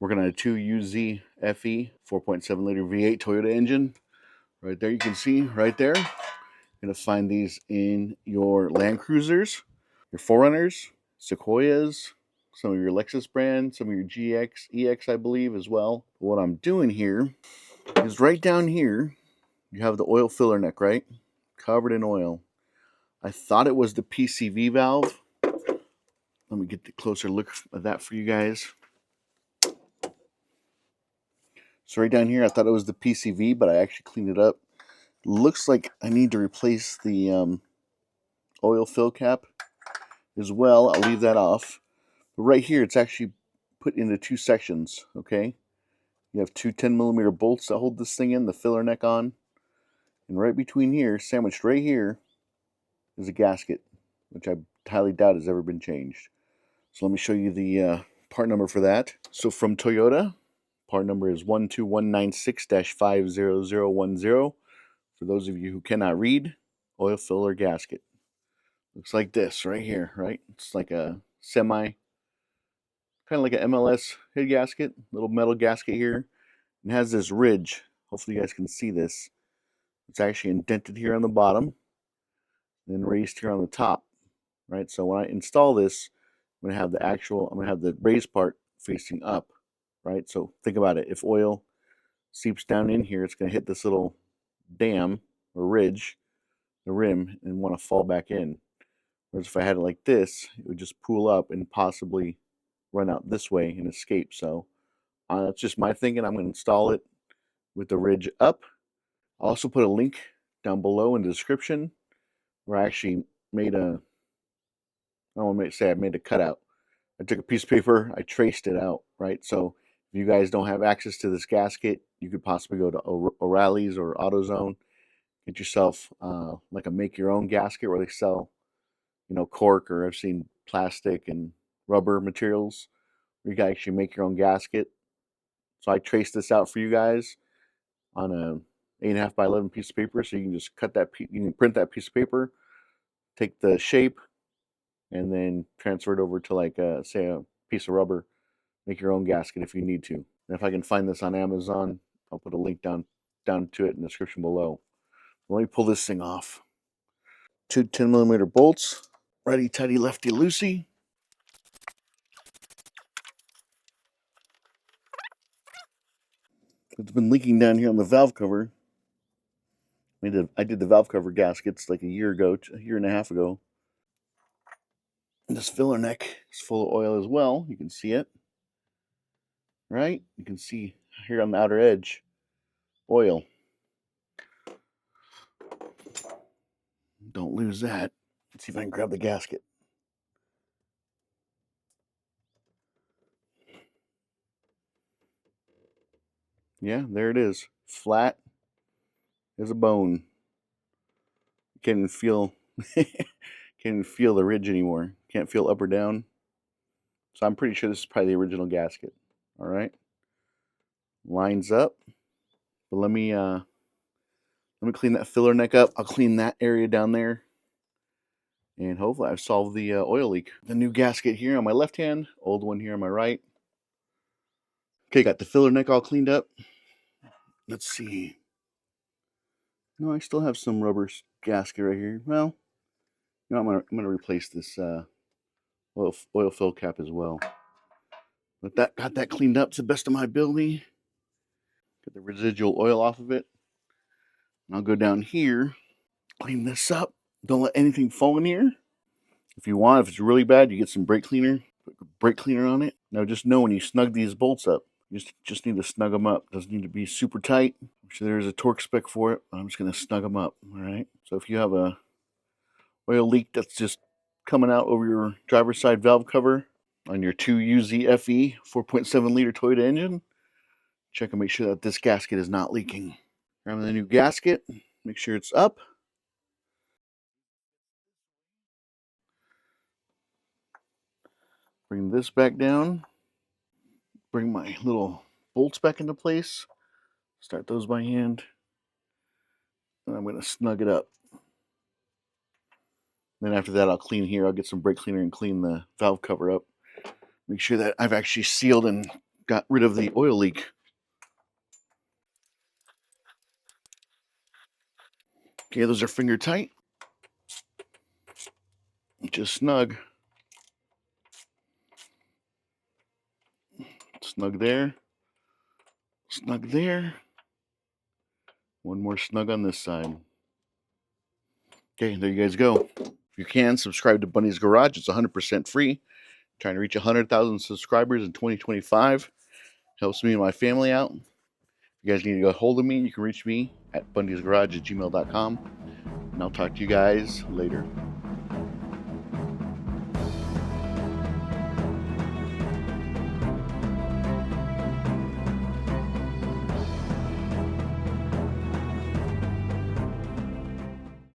Working on a 2UZ-FE 4.7 liter V8 Toyota engine. Right there, you can see right there. You're gonna find these in your Land Cruisers, your 4Runners, Sequoias, some of your Lexus brand, some of your GX, EX, I believe, as well. What I'm doing here is right down here, you have the oil filler neck, right? Covered in oil. I thought it was the PCV valve. Let me get the closer look at that for you guys. So right down here, I thought it was the PCV, but I actually cleaned it up. Looks like I need to replace the oil fill cap as well. I'll leave that off. But right here, it's actually put into two sections, okay? You have two 10mm bolts that hold this thing in, the filler neck on. And right between here, sandwiched right here, is a gasket, which I highly doubt has ever been changed. So let me show you the part number for that. So from Toyota, part number is 12196-50010. For those of you who cannot read, oil filler gasket. Looks like this right here, right? It's like a kind of like an MLS head gasket, little metal gasket here. It has this ridge. Hopefully you guys can see this. It's actually indented here on the bottom, and raised here on the top, right? So when I install this, I'm gonna have the raised part facing up, right? So think about it. If oil seeps down in here, it's gonna hit this little dam or ridge, the rim, and want to fall back in. Whereas if I had it like this, it would just pool up and possibly run out this way and escape. So that's just my thinking. I'm going to install it with the ridge up. I'll also put a link down below in the description where I actually made a, I don't want to say I made a cutout. I took a piece of paper, I traced it out, right? So if you guys don't have access to this gasket, you could possibly go to O'Reilly's or AutoZone, get yourself like a make your own gasket where they sell, cork, or I've seen plastic and rubber materials where you can actually make your own gasket. So I traced this out for you guys on a 8.5 by 11 piece of paper. So you can just cut that, you can print that piece of paper, take the shape, and then transfer it over to like say a piece of rubber, make your own gasket if you need to. And if I can find this on Amazon, I'll put a link down to it in the description below. Let me pull this thing off. Two 10mm bolts, righty tighty, lefty loosey. It's been leaking down here on the valve cover. I did the valve cover gaskets like a year and a half ago. And this filler neck is full of oil as well. You can see it, right? You can see here on the outer edge, oil. Don't lose that. Let's see if I can grab the gasket. Yeah, there it is. Flat as a bone. Can't even feel can't even feel the ridge anymore. Can't feel up or down. So I'm pretty sure this is probably the original gasket. All right. Lines up. But let me clean that filler neck up. I'll clean that area down there. And hopefully I've solved the oil leak. The new gasket here on my left hand, old one here on my right. Okay, got the filler neck all cleaned up. Let's see. No, I still have some rubber gasket right here. Well, I'm gonna replace this oil fill cap as well. But got that cleaned up to the best of my ability. Get the residual oil off of it. And I'll go down here, clean this up. Don't let anything fall in here. If you want, if it's really bad, you get some brake cleaner. Put brake cleaner on it. Now just know when you snug these bolts up, you just need to snug them up. Doesn't need to be super tight. I'm sure there's a torque spec for it, but I'm just going to snug them up. All right. So if you have a oil leak that's just coming out over your driver's side valve cover on your 2UZ-FE 4.7 liter Toyota engine, check and make sure that this gasket is not leaking. Grab the new gasket. Make sure it's up. Bring this back down. Bring my little bolts back into place. Start those by hand. And I'm going to snug it up. Then after that, I'll clean here. I'll get some brake cleaner and clean the valve cover up. Make sure that I've actually sealed and got rid of the oil leak. Okay, those are finger tight. Just snug. Snug there. Snug there. One more snug on this side. Okay, there you guys go. If you can, subscribe to Bundy's Garage. It's 100% free. Trying to reach 100,000 subscribers in 2025. Helps me and my family out. If you guys need to get a hold of me, you can reach me at bundysgarage@gmail.com. And I'll talk to you guys later.